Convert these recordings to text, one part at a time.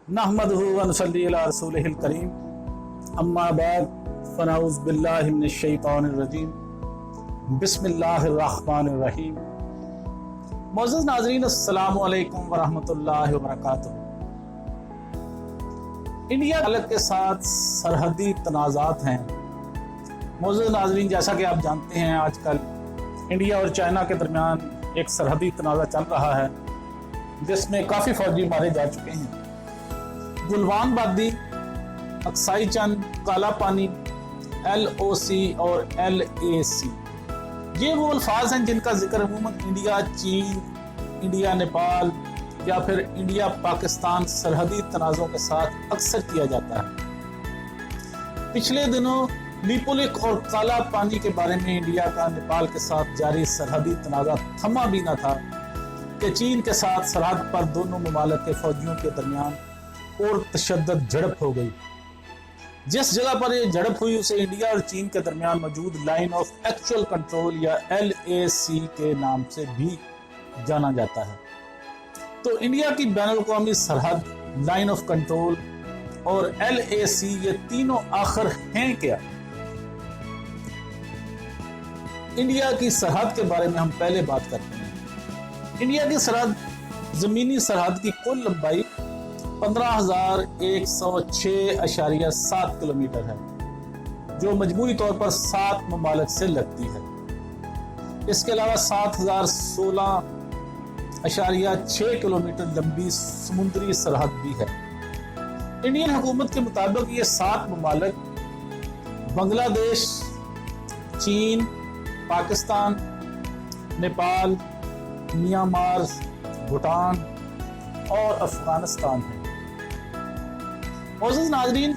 नहमदुहु व नसल्ली अला रसूलिहिल करीम अम्मा बाद फनऊज़ बिल्लाहि मिनश शैतानिर रजीम बिस्मिल्लाहिर रहमानिर रहीम। मोअज़्ज़ज़ नाज़रीन, अस्सलामु अलैकुम व रहमतुल्लाहि व बरकातुहू। इंडिया मुल्क के साथ सरहदी तनाज़ात हैं। मोअज़्ज़ज़ नाज़रीन, जैसा कि आप जानते हैं, आजकल इंडिया और चाइना के दरमियान एक सरहदी तनाज़ा चल रहा है जिसमें काफ़ी फौजी मारे जा चुके हैं। गुलवान बादी, अक्साई चंद, काला पानी, LOC और LAC, ये वो अल्फाज हैं जिनका जिक्र अमूमन इंडिया चीन, इंडिया नेपाल या फिर इंडिया पाकिस्तान सरहदी तनाज़ों के साथ अक्सर किया जाता है। पिछले दिनों लिपोलिक और काला पानी के बारे में इंडिया का नेपाल के साथ जारी सरहदी तनाज़ा थमा भी न था कि चीन के साथ सरहद पर दोनों ममालिक के फौजियों के दरमियान और तशद्दुद झड़प हो गई। जिस जगह पर यह झड़प हुई उसे इंडिया और चीन के दरमियान मौजूद लाइन ऑफ एक्चुअल कंट्रोल या LAC के नाम से भी जाना जाता है। तो इंडिया की बैनुल-अक़वामी सरहद, लाइन ऑफ कंट्रोल और LAC, ये तीनों आखिर हैं क्या? इंडिया की सरहद के बारे में हम पहले बात करते हैं। इंडिया की सरहद, जमीनी सरहद की कुल लंबाई 15,106.7 किलोमीटर है, जो मजमूई तौर पर 7 ममालिक से लगती है। इसके अलावा 7,016.6 किलोमीटर लंबी समुद्री सरहद भी है। इंडियन हुकूमत के मुताबिक ये 7 ममालिक बांग्लादेश, चीन, पाकिस्तान, नेपाल, म्यांमार, भूटान और अफगानिस्तान है। मोअज़्ज़ज़ नाज़रीन,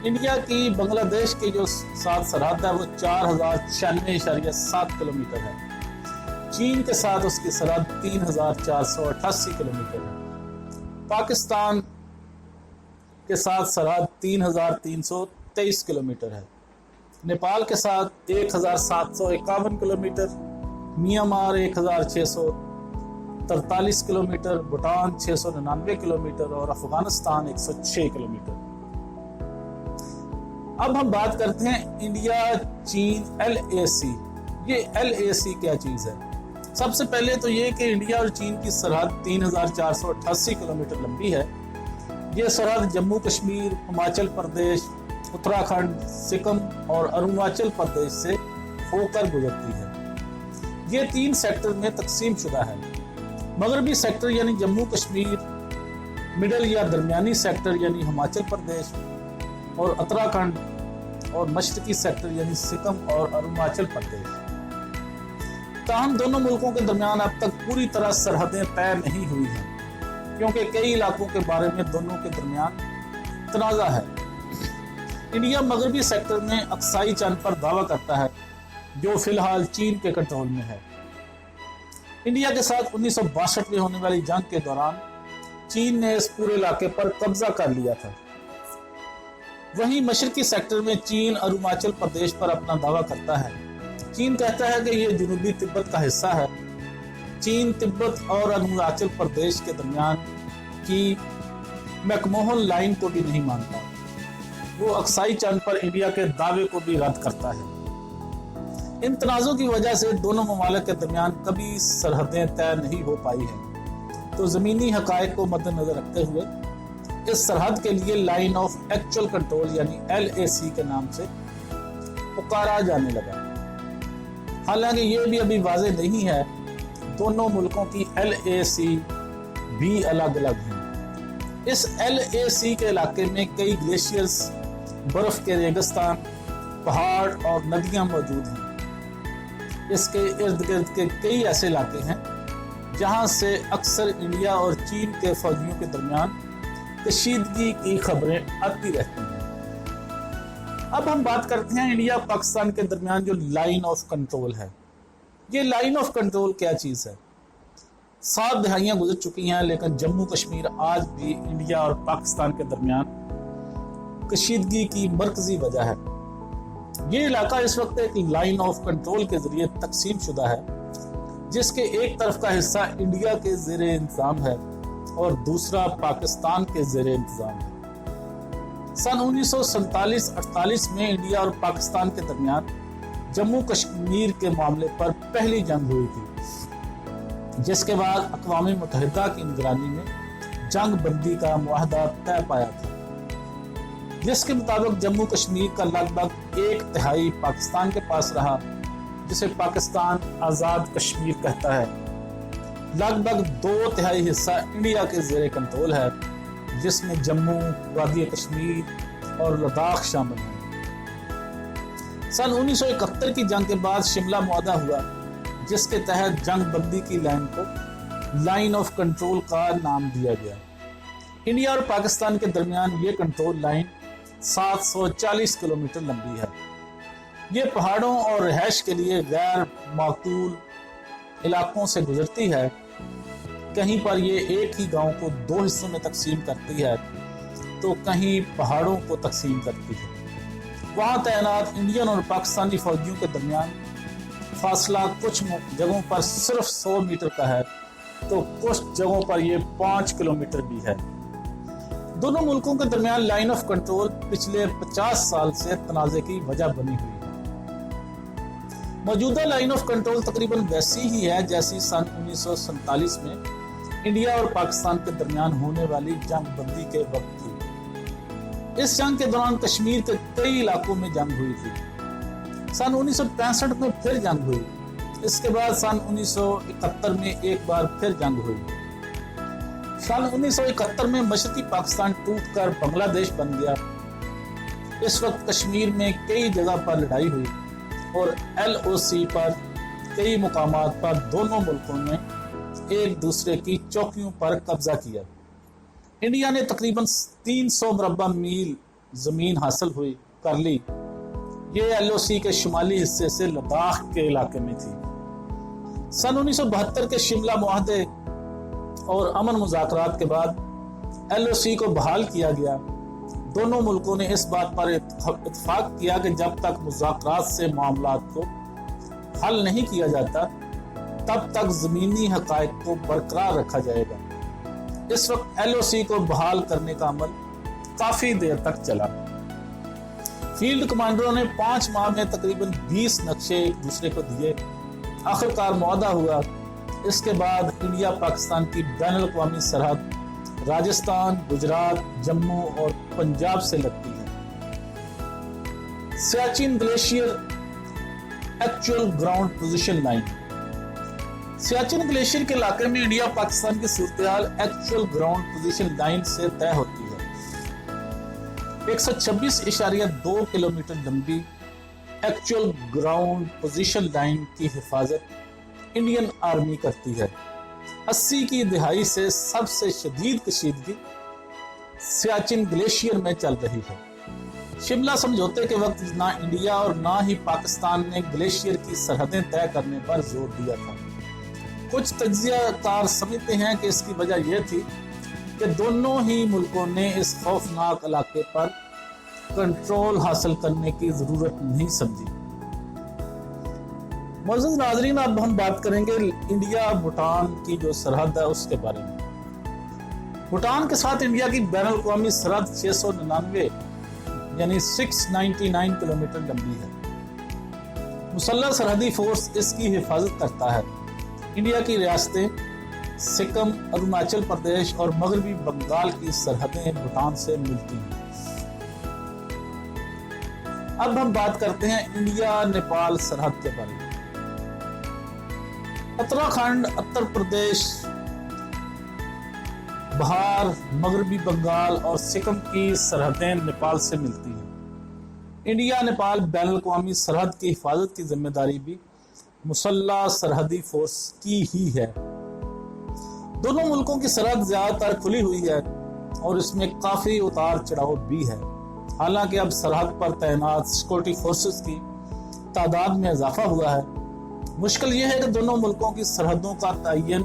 इंडिया की बांग्लादेश की जो साथ सरहद है वो 4,096.7 किलोमीटर है। चीन के साथ उसकी सरहद 3,488 किलोमीटर है। पाकिस्तान के साथ सरहद 3,323 किलोमीटर है। नेपाल के साथ 1,751 kilometre, Myanmar 1,643 kilometre, Bhutan 699 kilometre और अफगानिस्तान 106 किलोमीटर। अब हम बात करते हैं इंडिया चीन LAC। ये LAC क्या चीज़ है? सबसे पहले तो ये कि इंडिया और चीन की सरहद 3,488 किलोमीटर लंबी है। ये सरहद जम्मू कश्मीर, हिमाचल प्रदेश, उत्तराखंड, सिक्किम और अरुणाचल प्रदेश से होकर गुजरती है। ये 3 सेक्टर में तकसीम शुदा है। मगरबी सेक्टर यानी जम्मू कश्मीर, मिडल या दरमियानी सेक्टर यानी हिमाचल प्रदेश और उत्तराखंड, और मशरकी सेक्टर यानी सिक्किम और अरुणाचल प्रदेश। ताहम दोनों मुल्कों के दरमियान अब तक पूरी तरह सरहदें तय नहीं हुई हैं, क्योंकि कई इलाकों के बारे में दोनों के दरमियान तनाज़ा है। इंडिया मगरबी सेक्टर में अक्साई चंद पर दावा करता है, जो फिलहाल चीन के कंट्रोल में है। इंडिया के साथ 1962 में होने वाली जंग के दौरान चीन ने इस पूरे इलाके पर कब्जा कर लिया था। वहीं मशरकी सेक्टर में चीन अरुणाचल प्रदेश पर अपना दावा करता है। चीन कहता है कि यह जनूबी तिब्बत का हिस्सा है। चीन तिब्बत और अरुणाचल प्रदेश के दरमियान की मैकमोहन लाइन को भी नहीं मानता। वो अक्साई चंद पर इंडिया के दावे को भी रद्द करता है। इन तनाज़ों की वजह से दोनों ममालिक के दरमियान कभी सरहदें तय नहीं हो पाई हैं। तो ज़मीनी हक़ाइक़ को मद्देनज़र रखते हुए इस सरहद के लिए लाइन ऑफ एक्चुअल कंट्रोल यानी LAC के नाम से पुकारा जाने लगा। हालांकि ये भी अभी वाज़ेह नहीं है, दोनों मुल्कों की LAC भी अलग अलग हैं। इस LAC के इलाके में कई ग्लेशियर्स, बर्फ़ के रेगिस्तान, पहाड़ और नदियाँ मौजूद हैं। इसके इर्द गिर्द के कई ऐसे इलाके हैं जहाँ से अक्सर इंडिया और चीन के फौजियों के दरमियान कशीदगी की खबरें आती रहती हैं। अब हम बात करते हैं इंडिया पाकिस्तान के दरमियान जो लाइन ऑफ कंट्रोल है। ये लाइन ऑफ कंट्रोल क्या चीज़ है? 7 दहाइयाँ गुजर चुकी हैं, लेकिन जम्मू कश्मीर आज भी इंडिया और पाकिस्तान के दरमियान कशीदगी की मरकजी वजह है। ये इलाका इस वक्त एक लाइन ऑफ कंट्रोल के जरिए तकसीम शुदा है, जिसके एक तरफ का हिस्सा इंडिया के ज़ेरे इंतज़ाम है اور دوسرا پاکستان کے زیر انتظام ہے۔ سن 1947-48 میں انڈیا اور پاکستان کے درمیان جموں کشمیر کے معاملے پر پہلی جنگ ہوئی تھی، جس کے بعد اقوام متحدہ کی نگرانی میں جنگ بندی کا معاہدہ طے پایا تھا، جس کے مطابق جموں کشمیر کا لگ بھگ 1/3 پاکستان کے پاس رہا، جسے پاکستان آزاد کشمیر کہتا ہے۔ لگ بھگ 2/3 حصہ انڈیا کے زیر کنٹرول ہے، جس میں جموں، وادی کشمیر اور لداخ شامل ہیں۔ سن 1971 کی جنگ کے بعد شملہ معاہدہ ہوا، جس کے تحت جنگ بندی کی لائن کو لائن آف کنٹرول کا نام دیا گیا۔ انڈیا اور پاکستان کے درمیان یہ کنٹرول لائن 740 کلومیٹر لمبی ہے۔ یہ پہاڑوں اور رہائش کے لیے غیر معقول علاقوں سے گزرتی ہے۔ کہیں پر یہ ایک ہی گاؤں کو 2 حصوں میں تقسیم کرتی ہے تو کہیں پہاڑوں کو تقسیم کرتی ہے۔ وہاں تعینات انڈین اور پاکستانی فوجیوں کے درمیان فاصلہ کچھ جگہوں پر صرف 100 میٹر کا ہے تو کچھ جگہوں پر یہ 5 کلومیٹر بھی ہے۔ دونوں ملکوں کے درمیان لائن آف کنٹرول پچھلے 50 سال سے تنازع کی وجہ بنی ہوئی ہے۔ موجودہ لائن آف کنٹرول تقریباً ویسی ہی ہے جیسی سن 1947 میں انڈیا اور پاکستان کے درمیان ہونے والی جنگ بندی کے وقت تھی۔ اس جنگ کے دوران کشمیر کے کئی علاقوں میں جنگ ہوئی تھی۔ سن 1965 میں پھر جنگ ہوئی۔ اس کے بعد سن 1971 میں ایک بار پھر جنگ ہوئی۔ سن 1971 میں مشرقی پاکستان ٹوٹ کر بنگلہ دیش بن گیا۔ اس وقت کشمیر میں کئی جگہ پر لڑائی ہوئی اور LOC پر کئی مقامات پر دونوں ملکوں نے ایک دوسرے کی چوکیوں پر قبضہ کیا۔ انڈیا نے تقریباً 300 مربع میل زمین حاصل کر لی۔ یہ LOC کے شمالی حصے سے لداخ کے علاقے میں تھی۔ سن 1972 کے شملہ معاہدے اور امن مذاکرات کے بعد LOC کو بحال کیا گیا۔ دونوں ملکوں نے اس بات پر اتفاق کیا کہ جب تک مذاکرات سے معاملات کو حل نہیں کیا جاتا تب تک زمینی حقائق کو برقرار رکھا جائے گا۔ اس وقت LOC کو بحال کرنے کا عمل کافی دیر تک چلا۔ فیلڈ کمانڈروں نے 5 ماہ میں تقریباً 20 نقشے ایک دوسرے کو دیے۔ آخرکار معاہدہ ہوا۔ اس کے بعد انڈیا پاکستان کی بین الاقوامی سرحد راجستھان، گجرات، جموں اور پنجاب سے لگتی ہے۔ Siachen glacier actual ground position line. Siachen glacier کے علاقے میں انڈیا پاکستان کی صورتحال ایکچوئل گراؤنڈ پوزیشن لائن سے طے ہوتی ہے۔ 126.2 کلومیٹر لمبی ایکچوئل گراؤنڈ پوزیشن لائن کی حفاظت انڈین آرمی کرتی ہے۔ 80 کی دہائی سے سب سے شدید کشیدگی سیاچن گلیشیئر میں چل رہی ہے۔ شملہ سمجھوتے کے وقت نہ انڈیا اور نہ ہی پاکستان نے گلیشیئر کی سرحدیں طے کرنے پر زور دیا تھا۔ کچھ تجزیہ کار سمجھتے ہیں کہ اس کی وجہ یہ تھی کہ دونوں ہی ملکوں نے اس خوفناک علاقے پر کنٹرول حاصل کرنے کی ضرورت نہیں سمجھی۔ معزز ناظرین، اب ہم بات کریں گے انڈیا بھوٹان کی جو سرحد ہے اس کے بارے میں۔ بھوٹان کے ساتھ انڈیا کی بین الاقوامی سرحد 699 یعنی 699 کلومیٹر لمبی ہے۔ مسلح سرحدی فورس اس کی حفاظت کرتا ہے۔ انڈیا کی ریاستیں سکم، اروناچل پردیش اور مغربی بنگال کی سرحدیں بھوٹان سے ملتی ہیں۔ اب ہم بات کرتے ہیں انڈیا نیپال سرحد کے بارے میں۔ اتراکھنڈ، اتر پردیش، بہار، مغربی بنگال اور سکم کی سرحدیں نیپال سے ملتی ہیں۔ انڈیا نیپال بین الاقوامی سرحد کی حفاظت کی ذمہ داری بھی مسلح سرحدی فورس کی ہی ہے۔ دونوں ملکوں کی سرحد زیادہ تر کھلی ہوئی ہے اور اس میں کافی اتار چڑھاؤ بھی ہے۔ حالانکہ اب سرحد پر تعینات سیکورٹی فورسز کی تعداد میں اضافہ ہوا ہے۔ مشکل یہ ہے کہ دونوں ملکوں کی سرحدوں کا تعین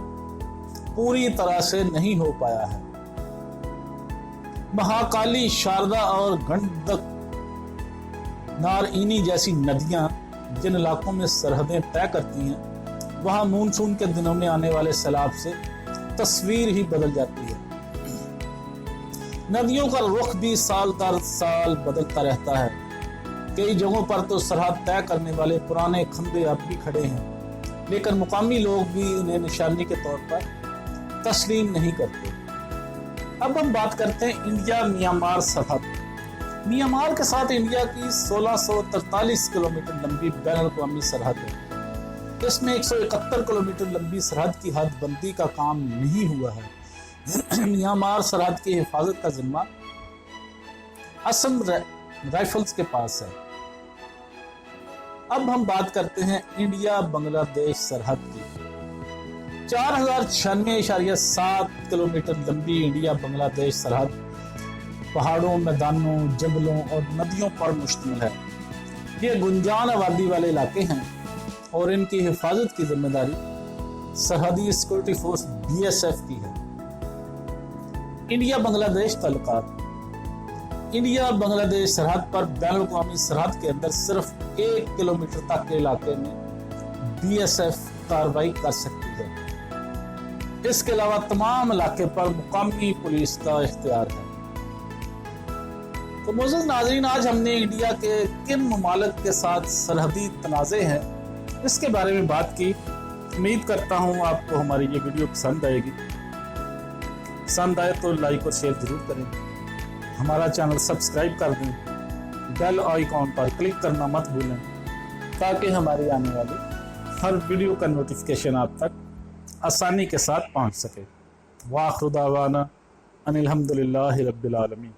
پوری طرح سے نہیں ہو پایا ہے۔ مہاکالی، شاردا اور گنڈک، نارائنی جیسی ندیاں جن علاقوں میں سرحدیں طے کرتی ہیں، وہاں مونسون کے دنوں میں آنے والے سیلاب سے تصویر ہی بدل جاتی ہے۔ नदियों का रुख भी साल दर साल बदलता रहता है। कई जगहों पर तो सरहद तय करने वाले पुराने खंबे अब भी खड़े हैं, लेकिन मुकामी लोग भी इन्हें निशानी के तौर पर तस्लीम नहीं करते। अब हम बात करते हैं इंडिया म्यांमार सरहद। म्यांमार के साथ इंडिया की 1643 किलोमीटर लंबी बैनुल-अक़वामी सरहद है। इसमें 171 किलोमीटर लंबी सरहद की हद बंदी का काम नहीं हुआ है। म्यांमार सरहद की हिफाजत का जिम्मा असम राइफल्स के पास है। अब हम बात करते हैं इंडिया बांग्लादेश सरहद की। 4096.7 किलोमीटर लंबी इंडिया बांग्लादेश सरहद पहाड़ों, मैदानों, जंगलों और नदियों पर मुश्तमिल है। ये गुंजान आबादी वाले इलाके हैं और इनकी हिफाजत की जिम्मेदारी सरहदी सिक्योरिटी फोर्स BSF की है। इंडिया बांग्लादेश ताल्लुकात। इंडिया बांग्लादेश सरहद पर बैनुल-अक़वामी सरहद के अंदर सिर्फ 1 किलोमीटर तक के इलाके में BSF कार्रवाई कर सकती है। इसके अलावा तमाम इलाके पर मुकामी पुलिस का इख्तियार है। तो मोअज़्ज़ज़ नाज़रीन, आज हमने इंडिया के किन ममालिक के साथ सरहदी तनाज़े हैं इसके बारे में बात की। उम्मीद करता हूँ आपको हमारी ये वीडियो पसंद आएगी। पसंद आए तो लाइक और शेयर ज़रूर करें। हमारा चैनल सब्सक्राइब कर दें। बेल आइकॉन पर क्लिक करना मत भूलें ताकि हमारी आने वाली हर वीडियो का नोटिफिकेशन आप तक आसानी के साथ पहुंच सके। व आखिर दावाना अनिल हम्दुलिल्लाहि रब्बिल आलमीन।